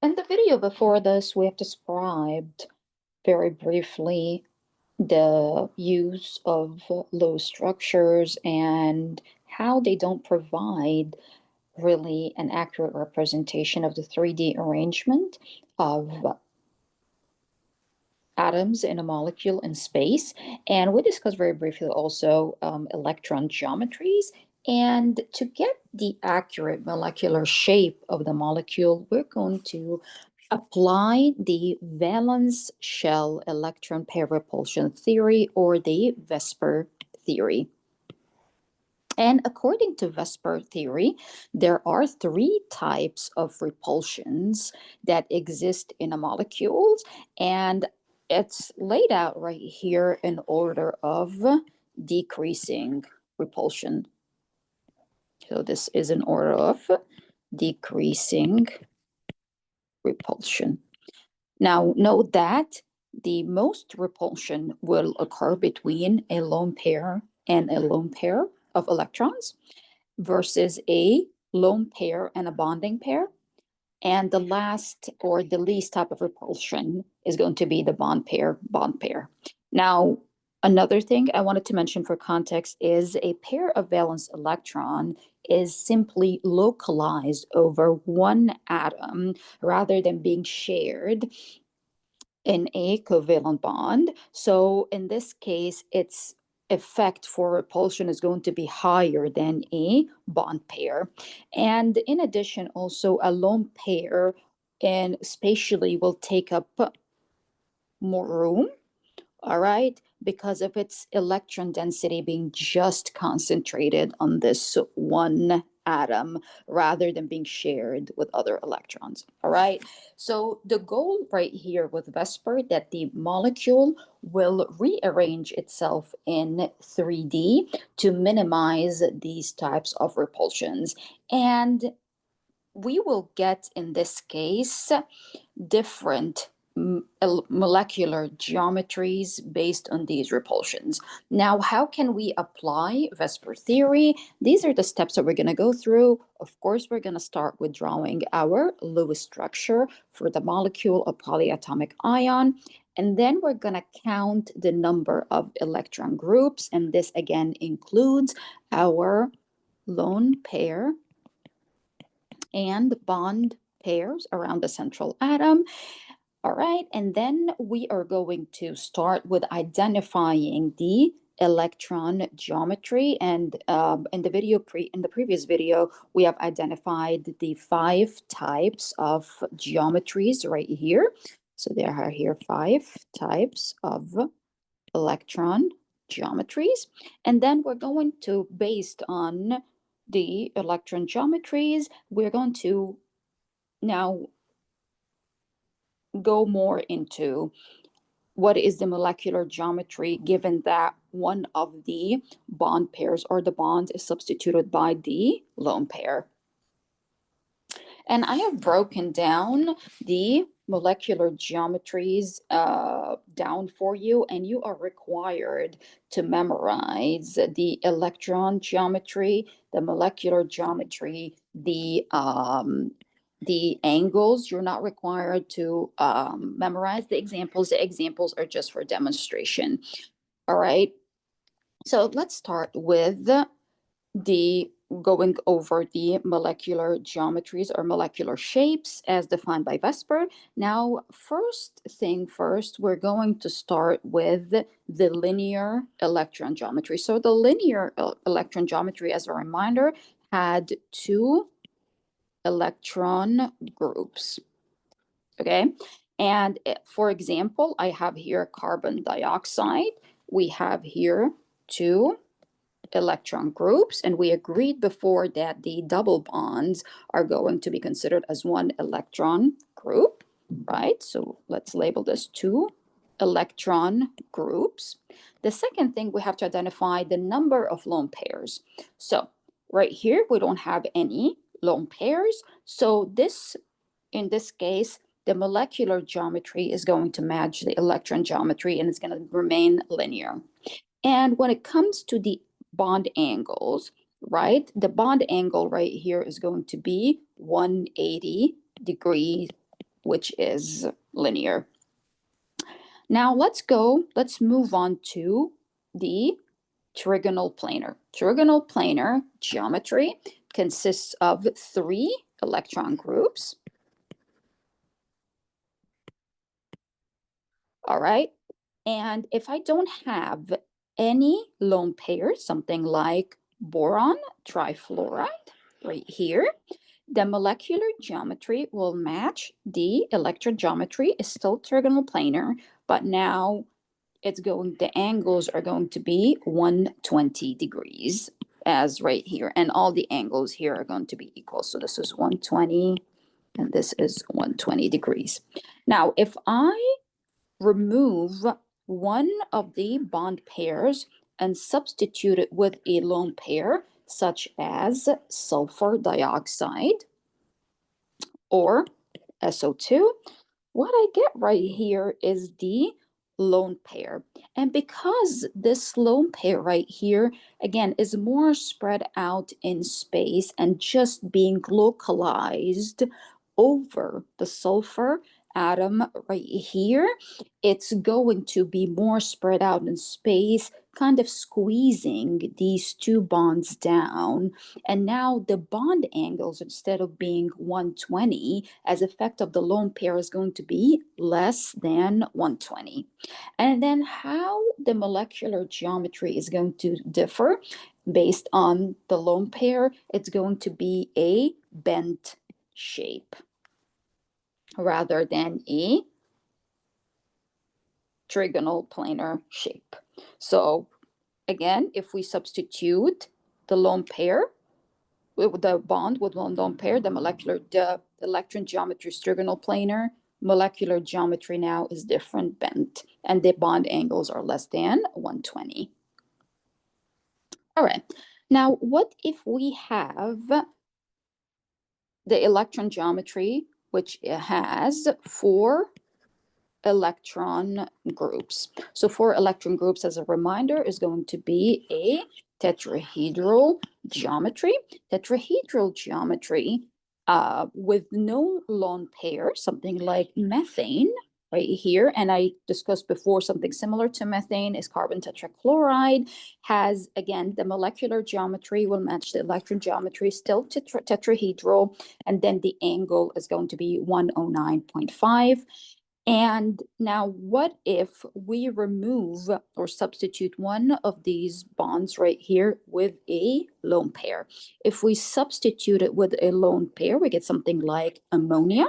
In the video before this, we have described very briefly the use of low structures and how they don't provide really an accurate representation of the 3D arrangement of atoms in a molecule in space. And we discussed very briefly also electron geometries. And to get the accurate molecular shape of the molecule, we're going to apply the valence shell electron pair repulsion theory, or the Vsepr theory. And according to Vsepr theory, there are three types of repulsions that exist in a molecule, and it's laid out right here in order of decreasing repulsion. So this is in order of decreasing repulsion. Now, note that the most repulsion will occur between a lone pair and a lone pair of electrons versus a lone pair and a bonding pair. And the last or the least type of repulsion is going to be the bond pair. Now, another thing I wanted to mention for context is a pair of valence electron is simply localized over one atom rather than being shared in a covalent bond. So in this case, its effect for repulsion is going to be higher than a bond pair. And in addition, also a lone pair and spatially will take up more room, all right, because of its electron density being just concentrated on this one atom rather than being shared with other electrons. All right, so the goal right here with Vsepr that the molecule will rearrange itself in 3D to minimize these types of repulsions. And we will get, in this case, different molecular geometries based on these repulsions. Now, how can we apply Vsepr theory? These are the steps that we're going to go through. Of course, we're going to start with drawing our Lewis structure for the molecule of polyatomic ion. And then we're going to count the number of electron groups. And this again includes our lone pair and bond pairs around the central atom. All right, and then we are going to start with identifying the electron geometry. And in the previous video, we have identified the 5 types of geometries right here. So there are here 5 types of electron geometries. And then we're going to, based on the electron geometries, we're going to now go more into what is the molecular geometry given that one of the bond pairs or the bond is substituted by the lone pair. And I have broken down the molecular geometries down for you, and you are required to memorize the electron geometry, the molecular geometry, the angles. You're not required to memorize the examples. The examples are just for demonstration. All right. So let's start with the going over the molecular geometries or molecular shapes as defined by Vsepr. Now, first thing first, we're going to start with the linear electron geometry. So the linear electron geometry, as a reminder, had 2 electron groups. Okay, and for example, I have here carbon dioxide. We have here 2 electron groups, and we agreed before that the double bonds are going to be considered as 1 electron group, right? So let's label this 2 electron groups. The second thing, we have to identify the number of lone pairs. So right here, we don't have any lone pairs. So this, in this case, the molecular geometry is going to match the electron geometry, and it's going to remain linear. And when it comes to the bond angles, right, the bond angle right here is going to be 180 degrees which is linear. Now let's move on to the trigonal planar. Trigonal planar geometry consists of 3 electron groups. All right. And if I don't have any lone pairs, something like boron trifluoride right here, the molecular geometry will match the electron geometry. Is still trigonal planar, but now the angles are going to be 120 degrees as right here. And all the angles here are going to be equal. So this is 120 and this is 120 degrees. Now, if I remove one of the bond pairs and substitute it with a lone pair, such as sulfur dioxide or SO2, what I get right here is the lone pair. And because this lone pair right here, again, is more spread out in space and just being localized over the sulfur atom right here, it's going to be more spread out in space, kind of squeezing these two bonds down. And now the bond angles, instead of being 120, as effect of the lone pair, is going to be less than 120. And then how the molecular geometry is going to differ based on the lone pair, it's going to be a bent shape rather than a trigonal planar shape. So again, if we substitute the lone pair with the bond with one lone pair, the electron geometry is trigonal planar, molecular geometry now is different, bent, and the bond angles are less than 120. All right, now what if we have the electron geometry, which has 4 electron groups? So 4 electron groups, as a reminder, is going to be a tetrahedral geometry. Tetrahedral geometry with no lone pair, something like methane right here. And I discussed before something similar to methane is carbon tetrachloride, has, again, the molecular geometry will match the electron geometry, still tetrahedral, and then the angle is going to be 109.5. And now what if we remove or substitute one of these bonds right here with a lone pair? If we substitute it with a lone pair, we get something like ammonia.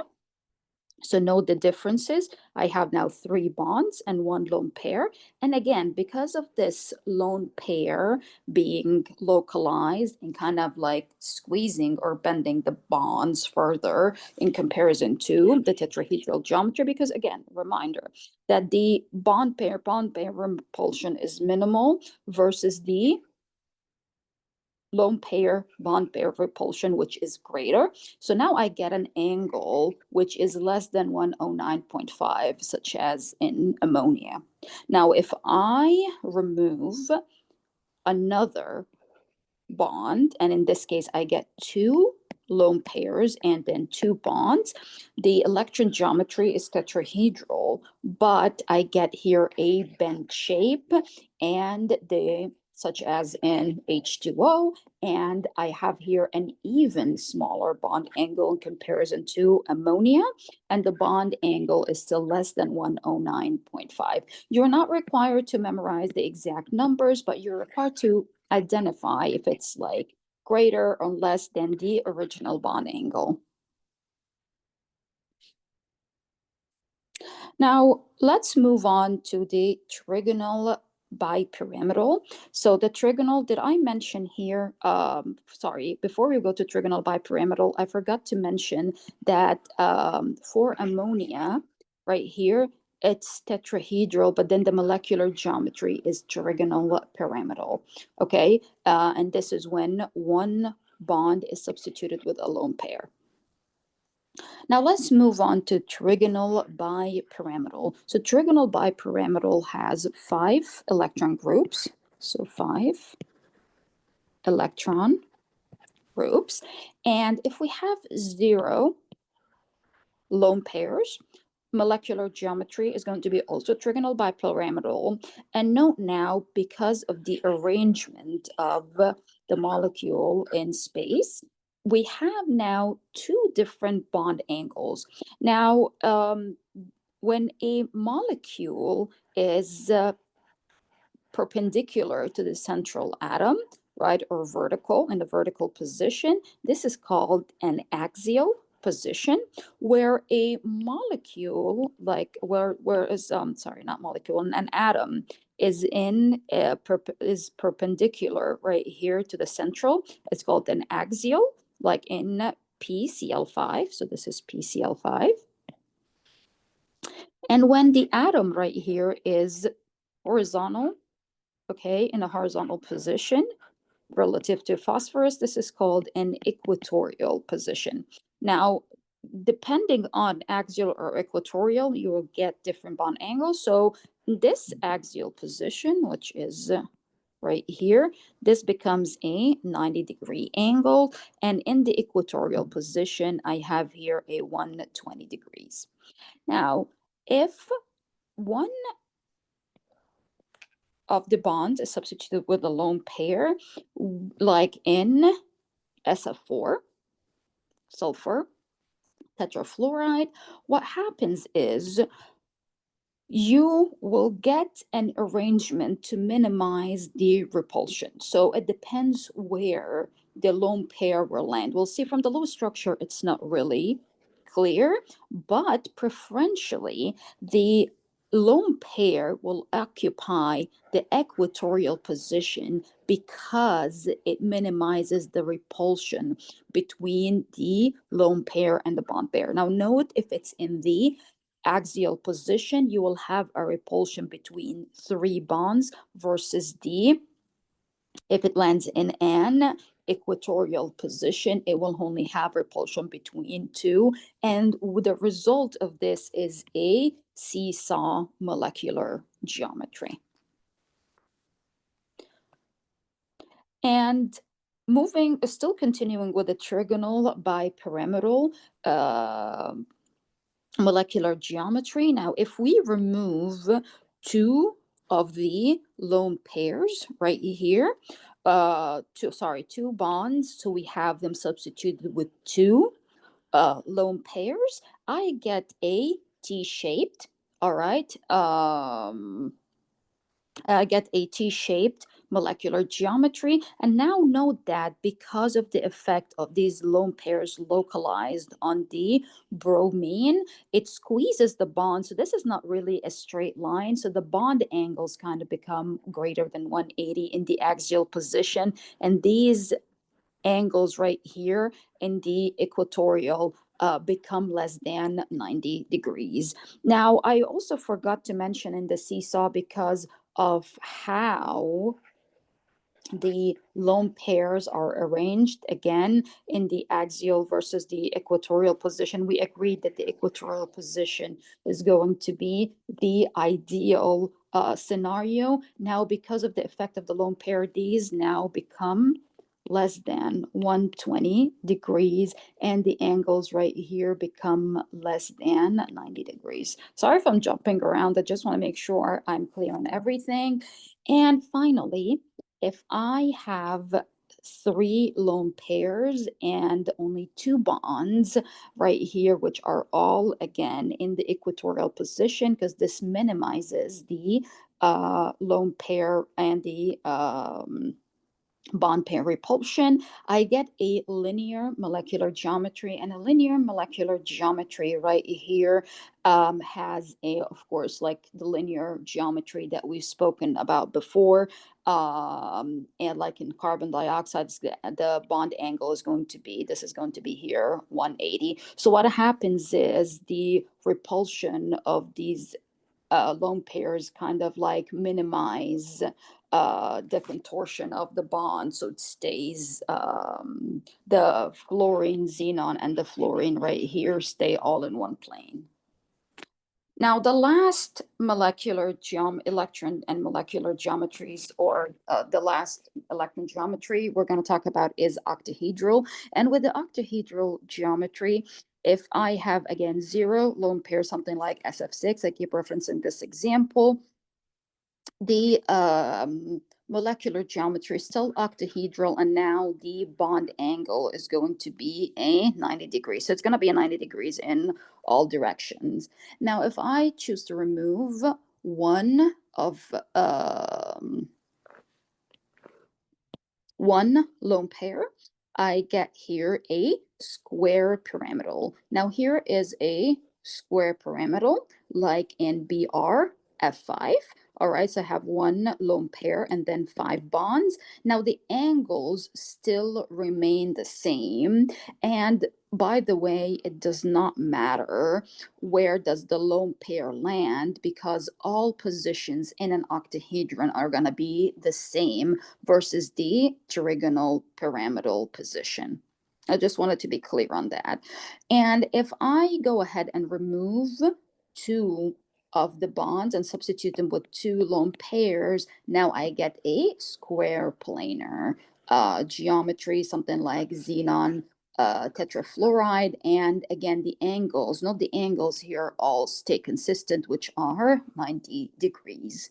So note the differences. I have now 3 bonds and 1 lone pair. And again, because of this lone pair being localized and kind of like squeezing or bending the bonds further in comparison to the tetrahedral geometry, because again, reminder that the bond pair repulsion is minimal versus the lone pair bond pair repulsion, which is greater. So now I get an angle which is less than 109.5, such as in ammonia. Now, if I remove another bond, and in this case, I get 2 lone pairs and then 2 bonds, the electron geometry is tetrahedral, but I get here a bent shape and such as in H2O, and I have here an even smaller bond angle in comparison to ammonia, and the bond angle is still less than 109.5. You're not required to memorize the exact numbers, but you're required to identify if it's like greater or less than the original bond angle. Now, let's move on to the trigonal bipyramidal. So the trigonal, did I mention here, sorry, before we go to trigonal bipyramidal, I forgot to mention that for ammonia, right here, it's tetrahedral, but then the molecular geometry is trigonal pyramidal, okay? And this is when one bond is substituted with a lone pair. Now let's move on to trigonal bipyramidal. So trigonal bipyramidal has 5 electron groups. So 5 electron groups. And if we have 0 lone pairs, molecular geometry is going to be also trigonal bipyramidal. And note now, because of the arrangement of the molecule in space, we have now two different bond angles. Now, when a molecule is perpendicular to the central atom, right, or vertical in the vertical position, this is called an axial position, where a molecule, like where is sorry, not molecule, an atom is in is perpendicular right here to the central. It's called an axial, like in PCl5. So this is PCl5. And when the atom right here is horizontal, okay, in a horizontal position relative to phosphorus, this is called an equatorial position. Now, depending on axial or equatorial, you will get different bond angles. So this axial position, which is right here, this becomes a 90-degree angle. And in the equatorial position, I have here a 120 degrees. Now, if one of the bonds is substituted with a lone pair, like in SF4, sulfur, tetrafluoride, what happens is you will get an arrangement to minimize the repulsion. So it depends where the lone pair will land. We'll see from the Lewis structure, it's not really clear, but preferentially, the lone pair will occupy the equatorial position because it minimizes the repulsion between the lone pair and the bond pair. Now, note if it's in the axial position, you will have a repulsion between three bonds versus D. If it lands in an equatorial position, it will only have repulsion between two. And the result of this is a seesaw molecular geometry. And still continuing with the trigonal bipyramidal molecular geometry. Now, if we remove two of the lone pairs right here, two bonds, so we have them substituted with two lone pairs, I get a T-shaped, all right, get a T-shaped molecular geometry. And now note that because of the effect of these lone pairs localized on the bromine, it squeezes the bond. So this is not really a straight line. So the bond angles kind of become greater than 180 in the axial position. And these angles right here in the equatorial become less than 90 degrees. Now, I also forgot to mention in the seesaw, because of how the lone pairs are arranged again in the axial versus the equatorial position, we agreed that the equatorial position is going to be the ideal scenario. Now, because of the effect of the lone pair, these now become less than 120 degrees, and the angles right here become less than 90 degrees. Sorry if I'm jumping around. I just want to make sure I'm clear on everything. And finally, if I have three lone pairs and only two bonds right here, which are all again in the equatorial position, because this minimizes the lone pair and the bond pair repulsion, I get a linear molecular geometry. And a linear molecular geometry right here has of course, like the linear geometry that we've spoken about before. And like in carbon dioxide, the bond angle is going to be, this is going to be here 180. So what happens is the repulsion of these lone pairs kind of like minimize the contortion of the bond, so it stays the fluorine, xenon, and the fluorine right here stay all in one plane. Now, the last molecular electron and molecular geometries, or the last electron geometry we're going to talk about is octahedral. And with the octahedral geometry, If I have, again, 0 lone pair, something like SF6, I keep referencing this example, the molecular geometry is still octahedral, and now the bond angle is going to be a 90 degrees. So it's going to be a 90 degrees in all directions. Now, if I choose to remove one lone pair, I get here a square pyramidal. Now here is a square pyramidal like in BR F5. All right, so I have one lone pair and then 5 bonds. Now the angles still remain the same. And by the way, it does not matter where does the lone pair land, because all positions in an octahedron are going to be the same versus the trigonal pyramidal position. I just wanted to be clear on that. And if I go ahead and remove 2 of the bonds and substitute them with 2 lone pairs, now I get a square planar geometry, something like xenon tetrafluoride. And again, the angles, note the angles here all stay consistent, which are 90 degrees.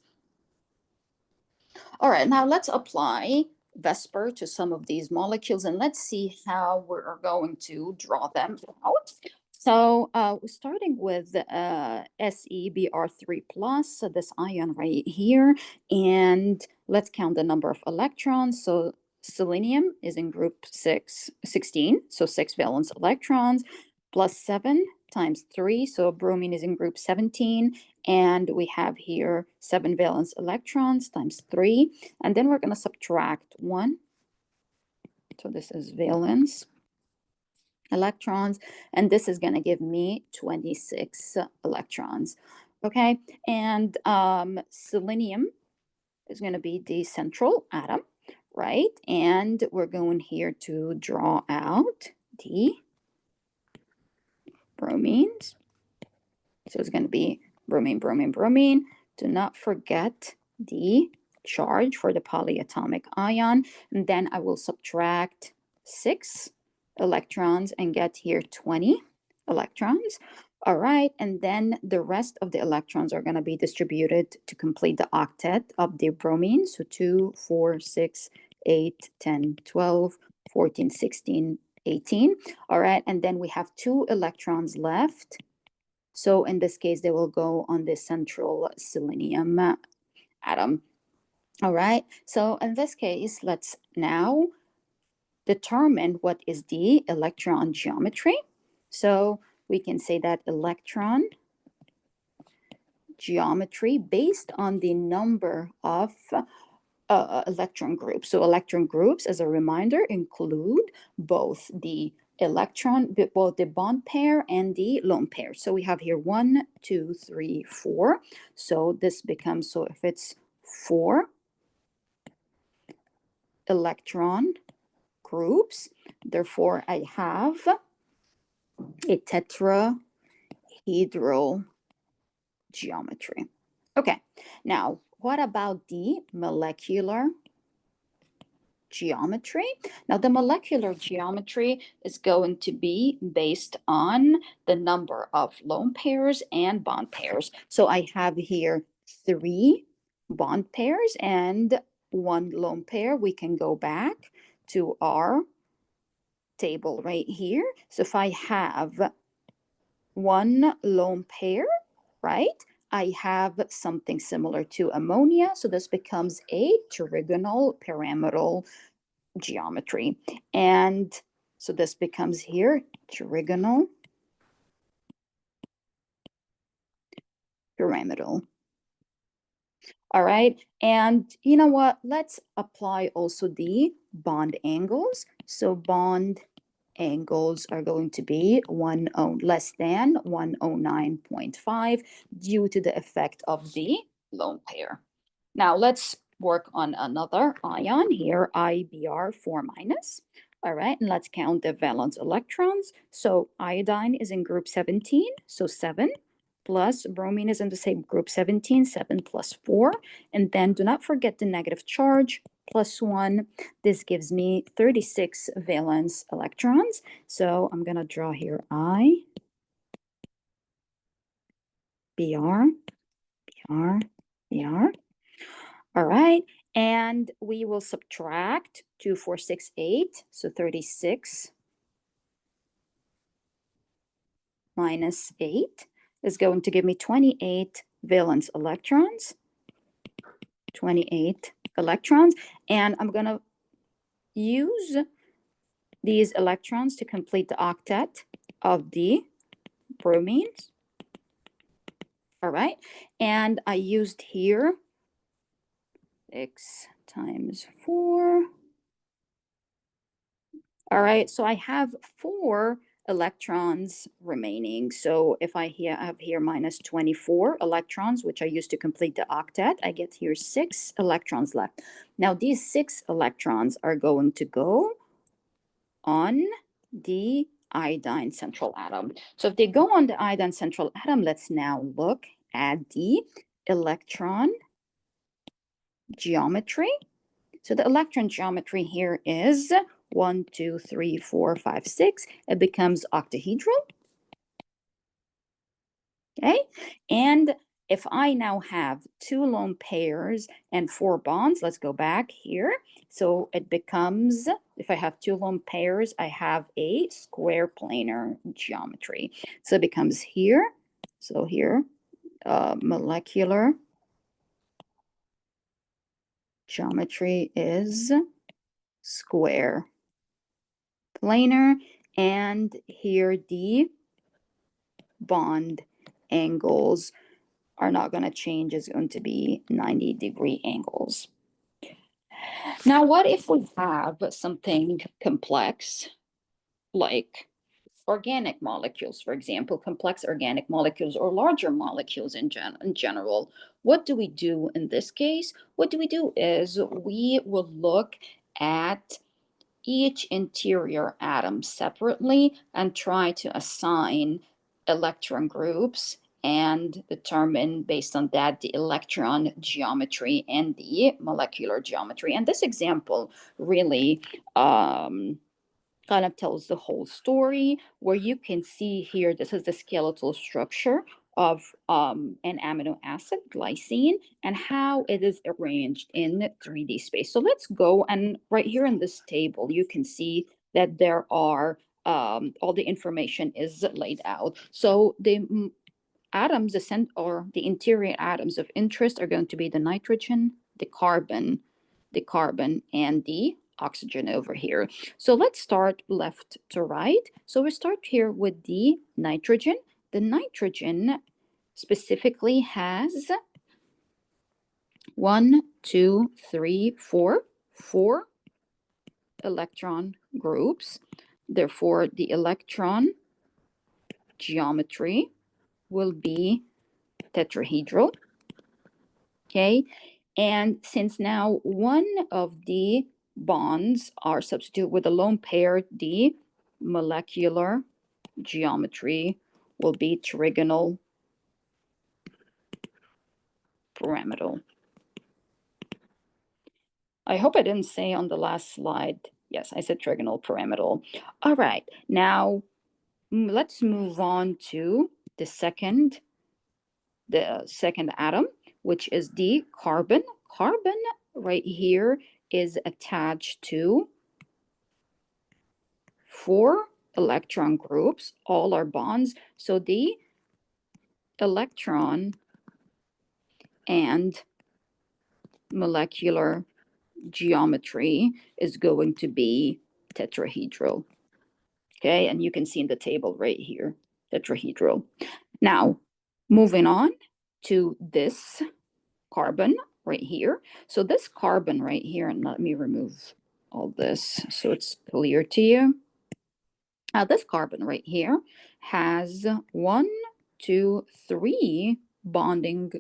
All right, now let's apply Vsepr to some of these molecules, and let's see how we're going to draw them out. So starting with SeBr3+, so this ion right here, and let's count the number of electrons. So selenium is in group 16, so 6 valence electrons, plus 7 times 3, so bromine is in group 17, and we have here 7 valence electrons times 3, and then we're going to subtract 1. So this is valence electrons, and this is going to give me 26 electrons. Okay, and selenium is going to be the central atom, right? And we're going here to draw out the bromines. So it's going to be bromine, bromine, bromine. Do not forget the charge for the polyatomic ion. And then I will subtract 6 electrons and get here 20 electrons. All right, and then the rest of the electrons are going to be distributed to complete the octet of the bromine. So 2, 4, 6, 8, 10, 12, 14, 16, 18. All right, and then we have 2 electrons left. So in this case, they will go on the central selenium atom. All right, so in this case, let's now determine what is the electron geometry. So we can say that electron geometry based on the number of electron groups. So electron groups, as a reminder, include both the both the bond pair and the lone pair. So we have here 1, 2, 3, 4. So this becomes, so if it's 4 electron groups, therefore I have a tetrahedral geometry. Okay, now what about the molecular geometry? Now the molecular geometry is going to be based on the number of lone pairs and bond pairs. So I have here 3 bond pairs and 1 lone pair. We can go back to our table right here. So if I have 1 lone pair, right, I have something similar to ammonia. So this becomes a trigonal pyramidal geometry. And so this becomes here trigonal pyramidal. All right, and you know what? Let's apply also the bond angles. So bond angles are going to be less than 109.5 due to the effect of the lone pair. Now let's work on another ion here, IBr4 minus. All right, and let's count the valence electrons. So iodine is in group 17, so 7, plus bromine is in the same group 17, 7 plus 4. And then do not forget the negative charge, plus 1. This gives me 36 valence electrons. So I'm going to draw here I BR, BR, BR. All right, and we will subtract 2, 4, 6, 8, so 36 minus 8 is going to give me 28 valence electrons. 28 electrons, and I'm going to use these electrons to complete the octet of the bromines. All right, and I used here x times 4. All right, so I have 4 electrons remaining. So if I have here minus 24 electrons, which I used to complete the octet, I get here 6 electrons left. Now these 6 electrons are going to go on the iodine central atom. So if they go on the iodine central atom, let's now look at the electron geometry. So the electron geometry here is 1, 2, 3, 4, 5, 6. It becomes octahedral. Okay, and if I now have 2 lone pairs and 4 bonds, let's go back here. So it becomes, if I have 2 lone pairs, I have a square planar geometry. So it becomes here. So here, molecular geometry is square planar, and here the bond angles are not going to change. It's going to be 90-degree angles. Now, what if we have something complex like organic molecules, for example, complex organic molecules or larger molecules in general? What do we do in this case? What do we do is we will look at each interior atom separately and try to assign electron groups and determine based on that the electron geometry and the molecular geometry. And this example really kind of tells the whole story, where you can see here, this is the skeletal structure of an amino acid, glycine, and how it is arranged in 3D space. So let's go, and right here in this table, you can see that there are all the information is laid out. So the atoms, or the interior atoms of interest are going to be the nitrogen, the carbon, and the oxygen over here. So let's start left to right. So we start here with the nitrogen. The nitrogen specifically has 1, 2, 3, 4 electron groups. Therefore, the electron geometry will be tetrahedral. Okay, and since now one of the bonds are substituted with a lone pair, the molecular geometry will be trigonal pyramidal. I hope I didn't say on the last slide. Yes, I said trigonal pyramidal. All right, now let's move on to the second atom, which is the carbon. Carbon right here is attached to 4 electron groups, all are bonds. So the electron and molecular geometry is going to be tetrahedral. Okay, and you can see in the table right here, tetrahedral. Now, moving on to this carbon right here. So this carbon right here, and let me remove all this so it's clear to you. Now this carbon right here has 1, 2, 3 bonding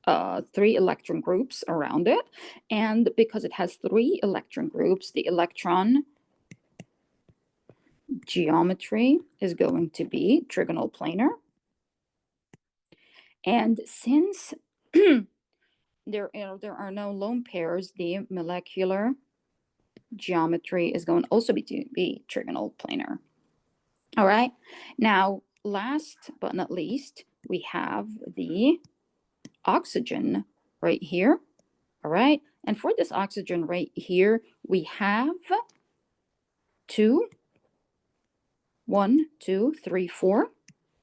3 electron groups around it, and because it has 3 electron groups, the electron geometry is going to be trigonal planar. And since there are no lone pairs, the molecular geometry is going also to be trigonal planar. All right, now last but not least, we have the oxygen right here. All right. And for this oxygen right here, we have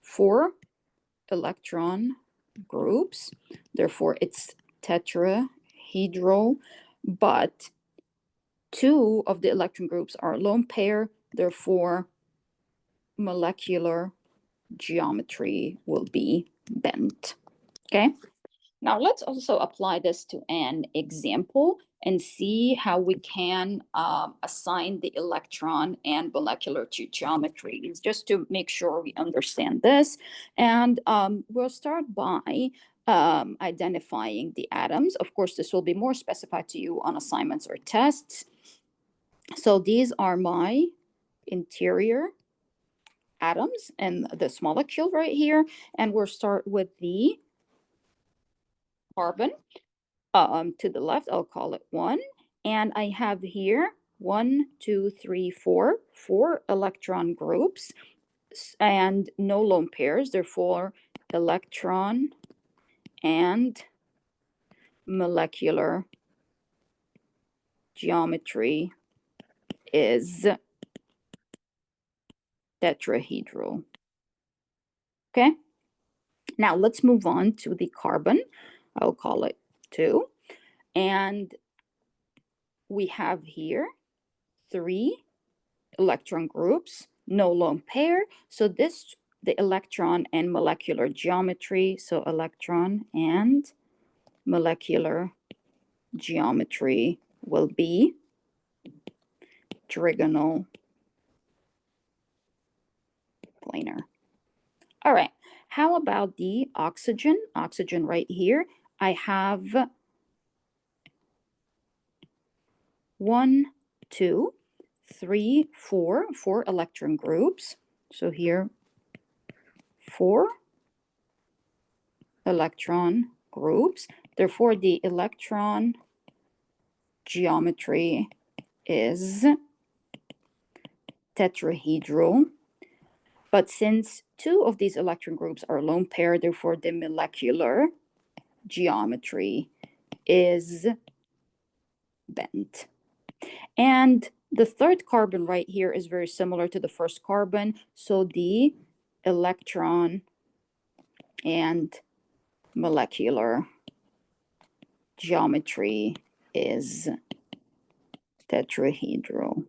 4 electron groups. Therefore, it's tetrahedral, but 2 of the electron groups are lone pair. Therefore, molecular geometry will be bent. Okay. Now let's also apply this to an example and see how we can assign the electron and molecular geometries, just to make sure we understand this. And we'll start by identifying the atoms. Of course, this will be more specified to you on assignments or tests. So these are my interior atoms and this molecule right here. And we'll start with the carbon. To the left, I'll call it 1. And I have here 1, 2, 3, 4 electron groups and no lone pairs. Therefore, electron and molecular geometry is tetrahedral. Okay. Now let's move on to the carbon. I'll call it 2. And we have here 3 electron groups, no lone pair. So this, the electron and molecular geometry. So electron and molecular geometry will be trigonal planar. All right. How about the oxygen? Oxygen right here. I have 1, 2, 3, 4 electron groups. So here, 4 electron groups. Therefore, the electron geometry is tetrahedral. But since 2 of these electron groups are lone pair, therefore the molecular geometry is bent. And the third carbon right here is very similar to the first carbon. So the electron and molecular geometry is tetrahedral.